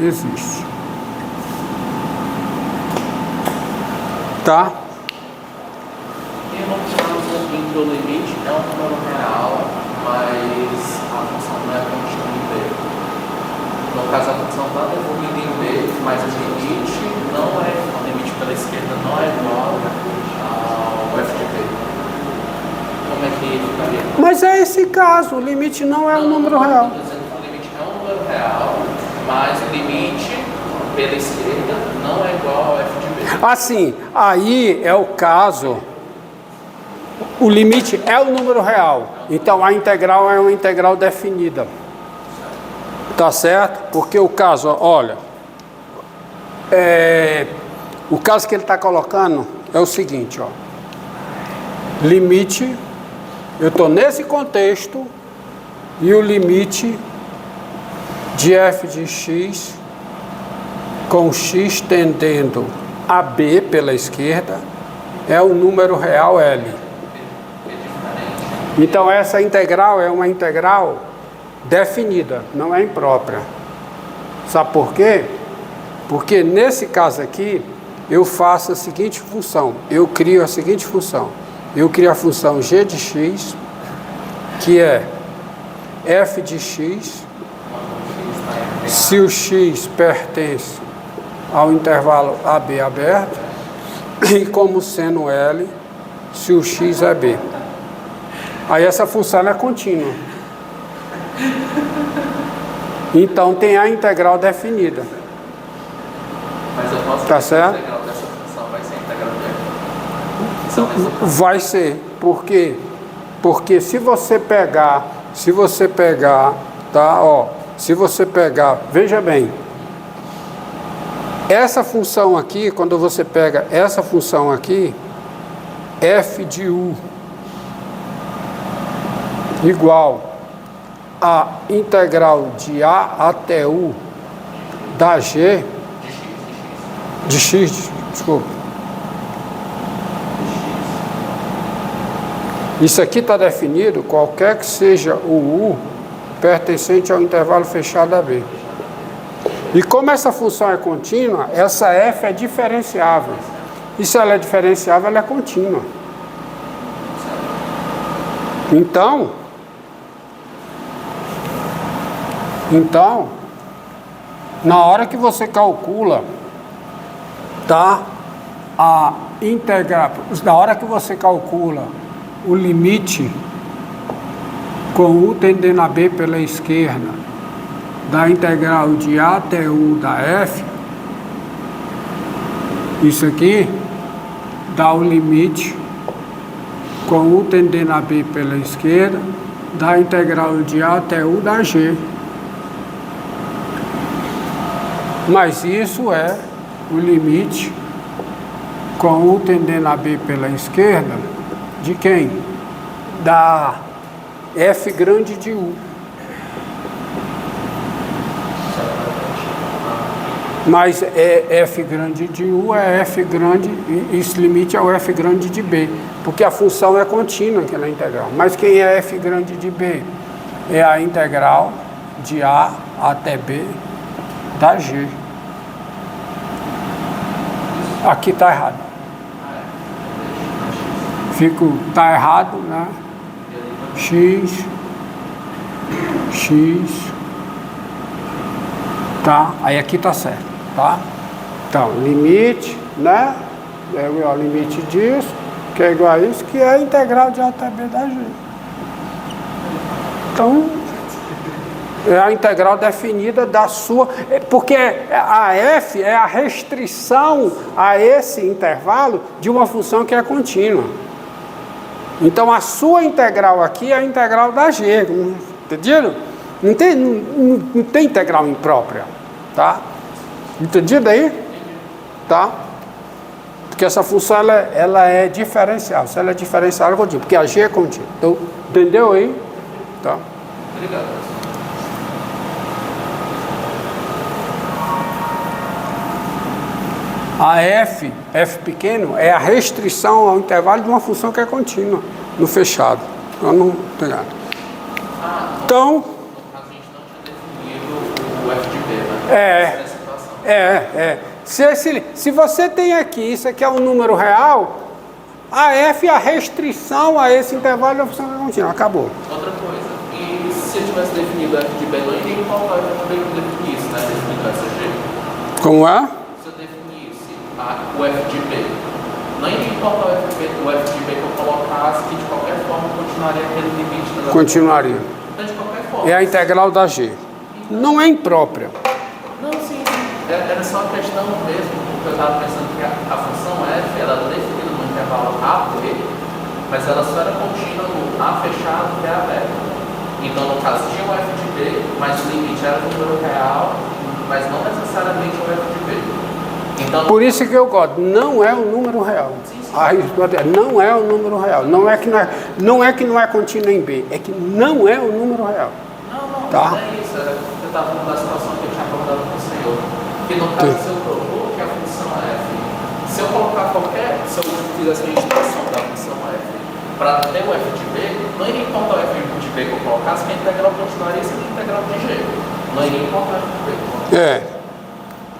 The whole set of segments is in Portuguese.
existe. Tá? E no caso em que o limite é um número real, mas a função não é contínua em B. No caso, a função está devolvida em B, mas o limite não é, o limite pela esquerda não é igual ao f de B. Como é que ficaria? Mas é esse caso, o limite não é um número real. Estou dizendo que o limite é um número real, mas o limite pela esquerda não é igual ao f de B. Assim, aí é o caso, o limite é o número real, então a integral é uma integral definida. Tá certo? Porque o caso, olha, o caso que ele está colocando é o seguinte, ó. Limite, eu estou nesse contexto e o limite de f de x com x tendendo a b pela esquerda é o número real L. Então essa integral é uma integral definida, não é imprópria. Sabe por quê? Porque nesse caso aqui, eu faço a seguinte função, eu crio a seguinte função. Eu crio a função g de x, que é f de x, se o x pertence ao intervalo AB aberto, e como seno L, se o x é B. Aí essa função é contínua. Então tem a integral definida. Mas eu posso Tá dizer que certo? a integral dessa função vai ser a integral dessa. Vai ser, por quê? Porque se você pegar, tá, ó, se você pegar, veja bem, essa função aqui, quando você pega essa função aqui, f de u igual a integral de a até u da g de x, desculpa. Isso aqui está definido, qualquer que seja o u pertencente ao intervalo fechado AB. E como essa função é contínua, essa f é diferenciável. E se ela é diferenciável, ela é contínua. Então, na hora que você calcula, tá, a integral, na hora que você calcula o limite com u tendendo a b pela esquerda da integral de a até u da f, isso aqui dá o limite com u tendendo a b pela esquerda da integral de a até u da g. Mas isso é o limite com u tendendo a b pela esquerda de quem? Da f grande de u. Mas f grande de u é f grande, e esse limite é o f grande de b, porque a função é contínua aquela integral. Mas quem é f grande de b? É a integral de a até b da g. Aqui está errado. Está errado, né? X, tá? Aí aqui está certo, tá? Então, limite, né? É o limite disso, que é igual a isso, que é a integral de a até b da g. Então, é a integral definida da sua... Porque a f é a restrição a esse intervalo de uma função que é contínua. Então, a sua integral aqui é a integral da g. Entendido? Não tem integral imprópria. Tá? Entendido aí? Tá? Porque essa função ela é diferencial. Se ela é diferencial, ela é contínua. Porque a g é contínua. Então, entendeu aí? Tá? Obrigado. A f pequeno, é a restrição ao intervalo de uma função que é contínua, no fechado. Eu não tenho nada. Então, No caso, a gente não tinha definido o f de b, né? Se você tem aqui, isso aqui é um número real, a f é a restrição a esse intervalo da função contínua. Acabou. Outra coisa, e se eu tivesse definido f de b, não iria importar o f de b que eu defini isso, né? Definido essa g. Como é? Se eu definisse o f de b, não iria importar o f de b que eu colocasse, que de qualquer forma continuaria aquele limite da... Continuaria. Então, de qualquer forma... É a integral da g. Não é imprópria. Não, sim. Era só a questão mesmo, porque eu estava pensando que a função f, ela era definida no intervalo a, b, mas ela só era contínua no a fechado e a aberto. Então, no caso, tinha o f de b, mas o limite era o número real, mas não necessariamente o f de b. Então, por isso que eu gosto, não é o número real. Não é o número real. Não é que não é contínuo em B, é que não é o número real. Não, tá? Não é isso. Eu estava falando da situação que eu tinha abordado com o senhor. Que no caso, se eu provou que a função f, se eu colocar se eu fizesse a instituição da função f para ter o f de b, não iria importar o f de b que eu colocasse, que a integral continuaria sendo a integral de g. Não iria importar o f de b.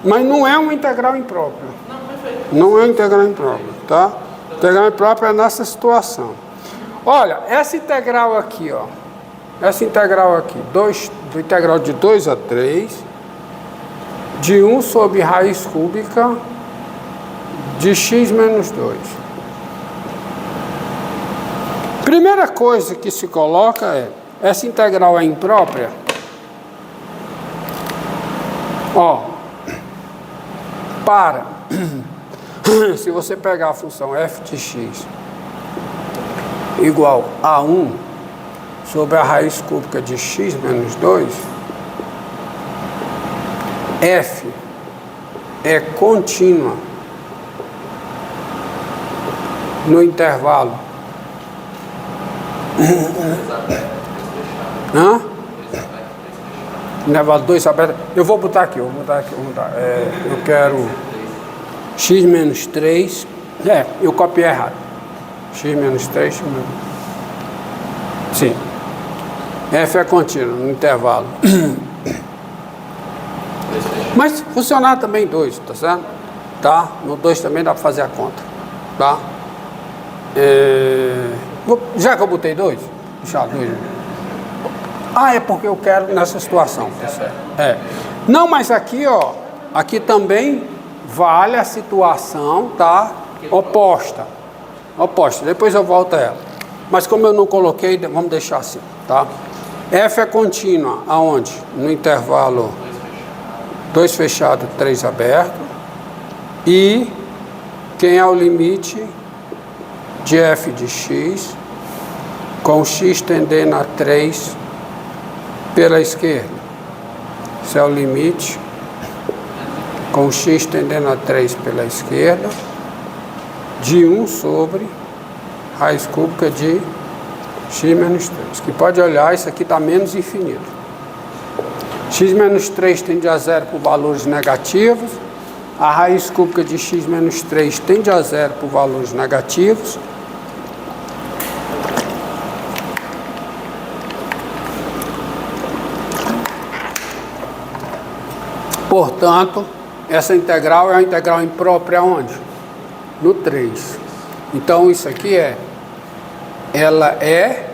Mas não é uma integral imprópria. Não, perfeito. Não é uma integral imprópria, tá? Integral imprópria é nessa situação. Olha, essa integral aqui, ó. Essa integral aqui, do integral de 2 a 3, de 1 sobre raiz cúbica de x menos 2. Primeira coisa que se coloca é, essa integral é imprópria? Ó, se você pegar a função f de x igual a 1 sobre a raiz cúbica de x menos 2, f é contínua no intervalo. Intervalo 2 aberto. Eu vou botar aqui. Eu quero x menos 3. Eu copiei errado. X menos 3. Sim. F é contínuo no intervalo. Mas funcionar também 2, tá certo? Tá? No 2 também dá para fazer a conta. Tá? Já que eu botei 2, deixar 2. É porque eu quero nessa situação, tá certo? Não, mas aqui, ó, aqui também vale a situação, tá? Oposta. Depois eu volto a ela. Mas como eu não coloquei, vamos deixar assim, tá? F é contínua, aonde? No intervalo 2 fechado, 3 aberto. E quem é o limite de f de x com x tendendo a 3 pela esquerda? Esse é o limite com x tendendo a 3 pela esquerda de 1 sobre raiz cúbica de x menos 3. Que pode olhar, isso aqui está menos infinito. X menos 3 tende a 0 por valores negativos. A raiz cúbica de x menos 3 tende a 0 por valores negativos. Portanto, essa integral é uma integral imprópria onde? No 3. Então, isso aqui ela é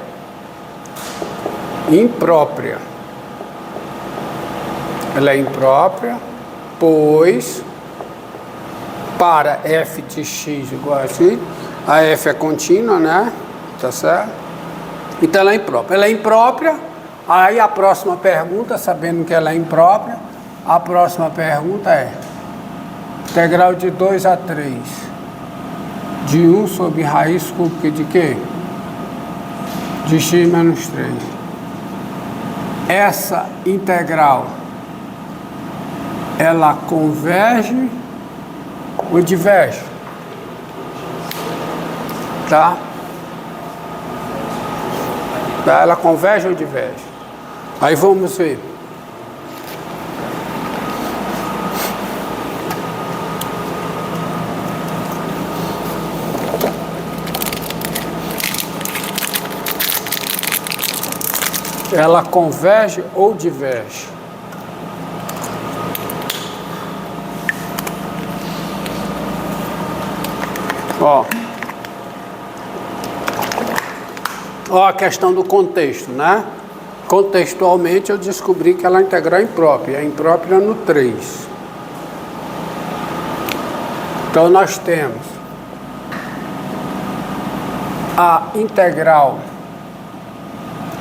imprópria. Ela é imprópria, pois para f de x igual a x, a f é contínua, né? Tá certo? Então ela é imprópria. Ela é imprópria, aí a próxima pergunta, sabendo que ela é imprópria, a próxima pergunta é integral de 2 a 3 de 1 sobre raiz cúbica de quê? De x menos 3. Essa integral, ela converge ou diverge? Tá? Ela converge ou diverge? Aí vamos ver. Ela converge ou diverge? Ó. Ó a questão do contexto, né? Contextualmente eu descobri que ela é integral imprópria. É imprópria no 3. Então nós temos a integral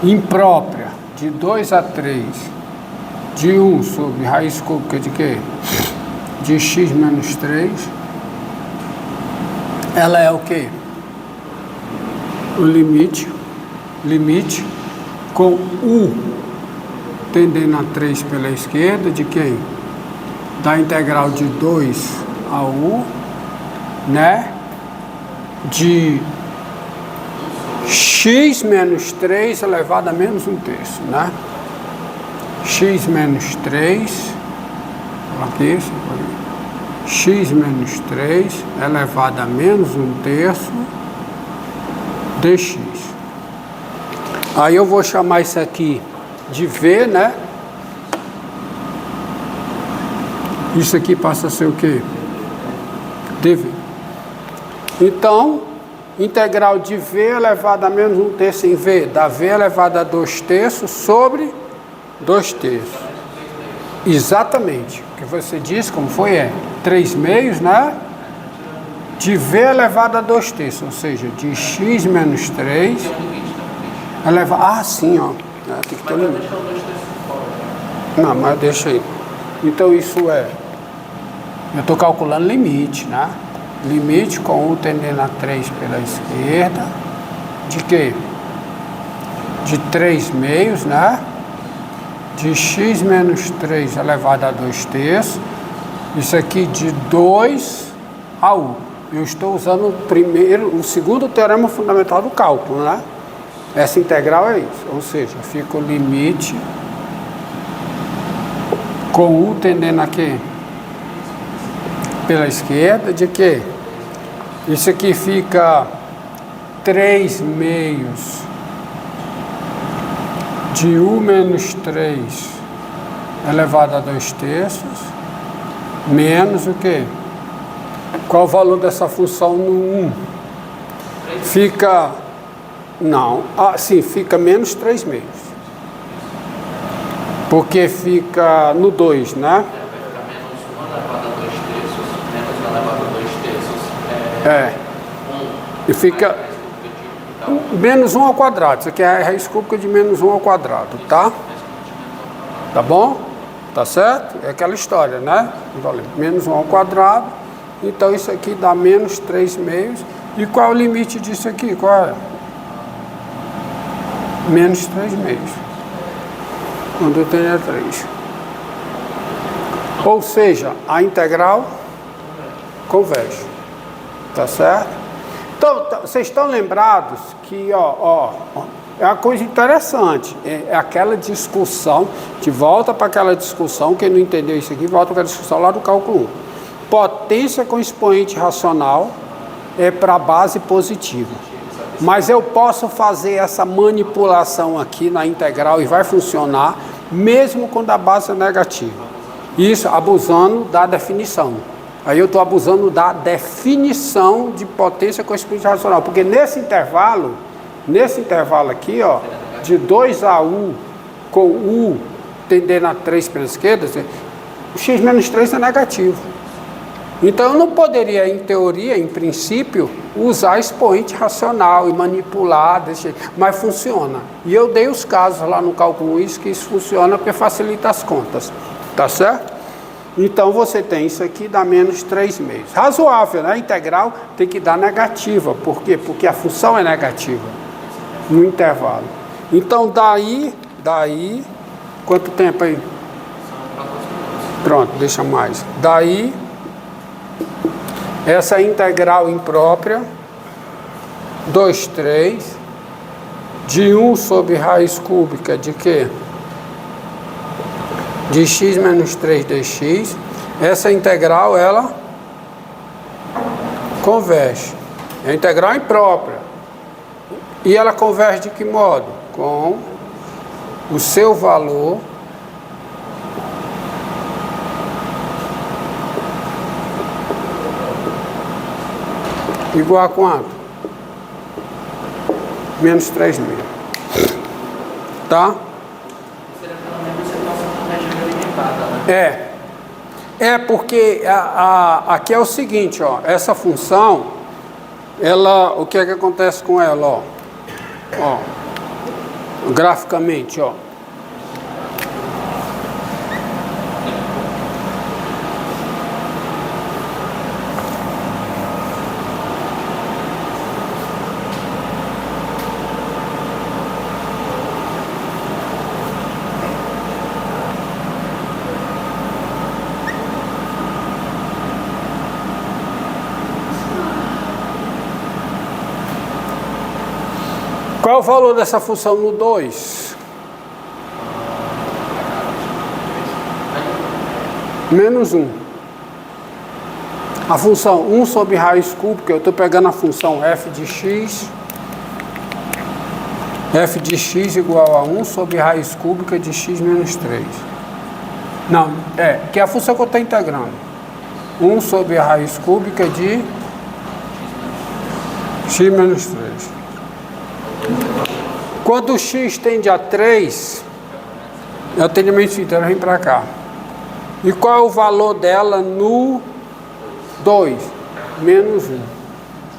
imprópria de 2 a 3 de 1 sobre raiz cúbica de quê? De x menos 3. Ela é o quê? O limite com u tendendo a 3 pela esquerda de quem? Da integral de 2 a u, né? De x menos 3 elevado a menos 1/3, né? X menos 3, aqui, x menos 3 elevado a menos 1/3 dx. Aí eu vou chamar isso aqui de V, né? Isso aqui passa a ser o quê? dV. Então, integral de V elevado a menos 1/3 em V, dá V elevado a 2/3 sobre 2/3. Exatamente. O que você disse, como foi, é 3/2, né? De V elevado a 2/3, ou seja, de x menos 3 elevado... Ah, sim, ó. Tem que ter um limite. Não, mas deixa aí. Então isso é... Eu estou calculando limite, né? Limite com u tendendo a 3 pela esquerda. De quê? De 3/2, né? De x menos 3 elevado a 2/3. Isso aqui de 2 a u. Eu estou usando o segundo teorema fundamental do cálculo, né? Essa integral é isso. Ou seja, fica o limite com u tendendo a quê? Pela esquerda, de quê? Isso aqui fica 3/2 de u menos 3 elevado a 2/3 menos o quê? Qual o valor dessa função no 1? Fica... Não, sim, fica menos 3/2. Porque fica no 2, né? É. E fica menos 1 ao quadrado. Isso aqui é a raiz cúbica de menos 1 ao quadrado, tá? Tá bom? Tá certo? É aquela história, né? Menos 1 ao quadrado. Então isso aqui dá menos 3/2. E qual é o limite disso aqui? Qual é? Menos 3/2. Quando eu tenho 3. Ou seja, a integral converge. Tá certo? Então, vocês estão lembrados que, é uma coisa interessante. É aquela discussão, que volta para aquela discussão, quem não entendeu isso aqui, volta para a discussão lá do cálculo 1. Potência com expoente racional é para a base positiva. Mas eu posso fazer essa manipulação aqui na integral e vai funcionar, mesmo quando a base é negativa. Isso abusando da definição. Aí eu estou abusando da definição de potência com expoente racional, porque nesse intervalo aqui, ó, de 2 a u com u tendendo a 3 pela esquerda, o x menos 3 é negativo. Então eu não poderia, em teoria, em princípio, usar expoente racional e manipular desse jeito, mas funciona. E eu dei os casos lá no cálculo isso, que isso funciona porque facilita as contas, tá certo? Então você tem isso aqui, dá menos 3/2. Razoável, né? A integral tem que dar negativa. Por quê? Porque a função é negativa no intervalo. Então daí, quanto tempo aí? Pronto, deixa mais. Daí, essa integral imprópria, 2/3, de 1 sobre raiz cúbica de quê? De x menos 3 dx, essa integral, ela converge. É a integral imprópria. E ela converge de que modo? Com o seu valor igual a quanto? Menos 3 mil. Tá? Seria pelo menos situação com região limitada, né? É porque aqui é o seguinte, ó, essa função, ela, o que é que acontece com ela, ó, graficamente, ó. Qual é o valor dessa função no 2? Menos 1. A função 1 sobre raiz cúbica, eu estou pegando a função f de x igual a 1 sobre raiz cúbica de x menos 3. Não, que é a função que eu estou integrando. 1 sobre a raiz cúbica de x menos 3. Quando o x tende a 3, eu tenho a mente inteira, vem para cá. E qual é o valor dela no 2? Menos 1.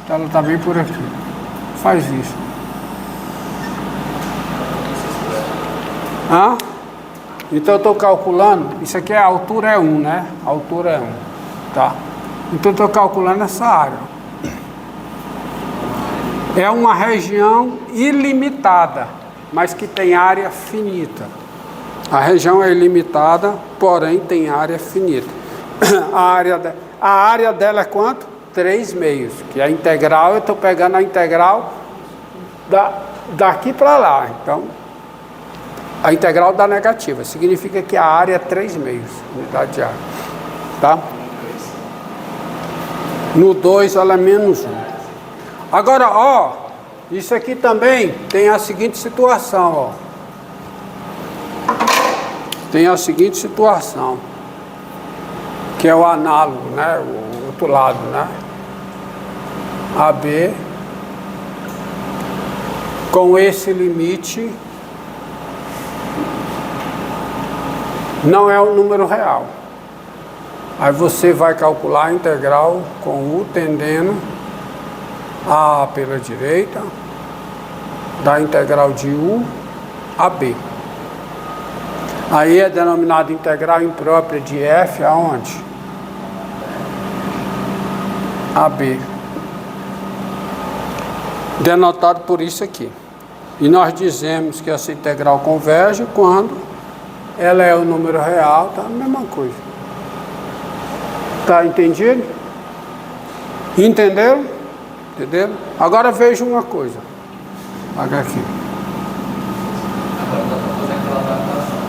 Então ela está bem por aqui. Faz isso. Então eu estou calculando, isso aqui a altura é 1, né? A altura é 1, tá? Então eu estou calculando essa área. É uma região ilimitada, mas que tem área finita. A região é ilimitada, porém tem área finita. A área dela é quanto? 3 meios, que a integral, eu estou pegando a integral daqui para lá. Então, a integral da negativa, significa que a área é 3 meios, unidade de área. Tá? No 2 ela é menos 1. Agora, ó, isso aqui também tem a seguinte situação, ó. Tem a seguinte situação, que é o análogo, né? O outro lado, né? AB com esse limite não é um número real. Aí você vai calcular a integral com U tendendo a pela direita, da integral de U a B. Aí é denominada integral imprópria de F aonde? A B. Denotado por isso aqui. E nós dizemos que essa integral converge quando ela é o número real, tá? A mesma coisa. Tá entendido? Entenderam? Entendeu? Agora veja uma coisa. Paga aqui. Agora dá para fazer aquela adaptação.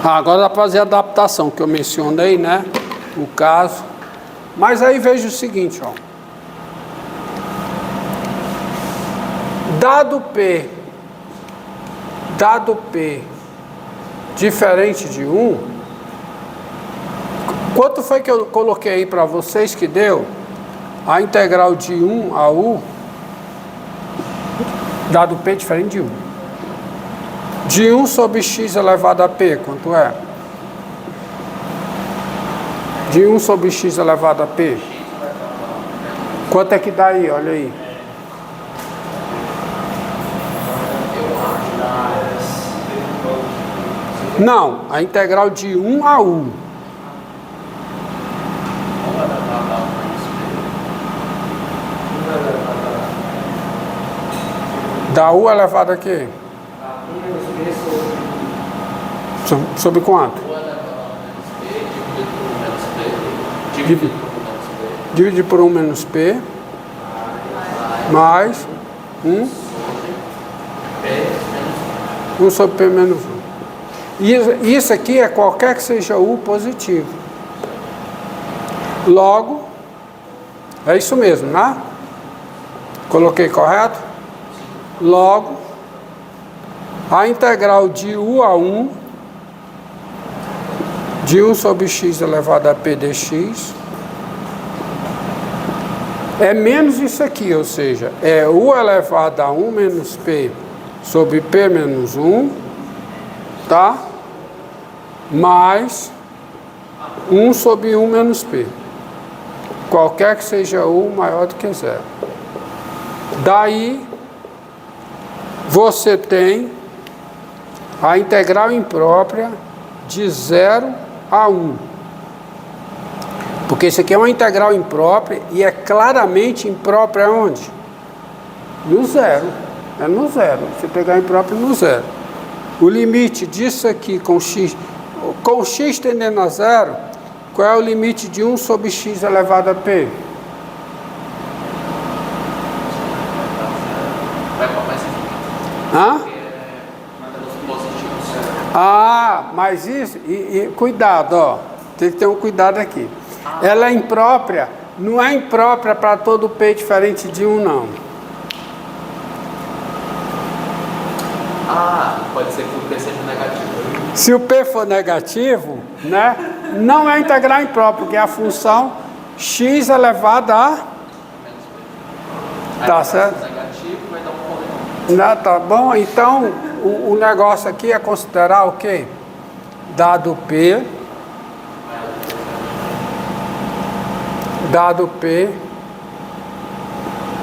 Agora dá para fazer a adaptação que eu mencionei, né? O caso. Mas aí veja o seguinte, ó. Dado P diferente de 1, quanto foi que eu coloquei aí para vocês que deu? A integral de 1 a U, dado P diferente de 1. De 1 sobre x elevado a P, quanto é? De 1 sobre x elevado a P. Quanto é que dá aí? Olha aí. Não, a integral de 1 a U. Da U elevado a quê? Sobre quanto? Dividir por 1 menos P. Mais 1. 1 sobre P menos 1. E isso aqui é qualquer que seja U positivo. Logo, é isso mesmo, né? Coloquei correto? Logo, a integral de U a 1 de 1 sobre x elevado a p dx é menos isso aqui, ou seja, é u elevado a 1 menos p sobre p menos 1, tá? Mais 1 sobre 1 menos p. Qualquer que seja u maior do que zero. Daí, você tem a integral imprópria de 0 a 1. Porque isso aqui é uma integral imprópria e é claramente imprópria onde? No zero. É no zero. Você pegar imprópria no zero. O limite disso aqui com x tendendo a zero, qual é o limite de 1 sobre x elevado a p? Hã? Ah, mas isso, cuidado, ó, tem que ter um cuidado aqui. Ela é imprópria, não é imprópria para todo p diferente de 1, não. Ah, pode ser que o p seja negativo. Se o p for negativo, né, não é integral imprópria, porque é a função x elevada a... Tá certo? Negativo vai dar um polinômio. Não, tá bom? Então, o negócio aqui é considerar o quê? Dado P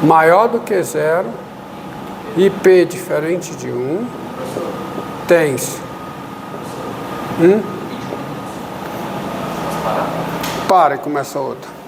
maior do que zero e P diferente de 1, tens... Para e começa outra.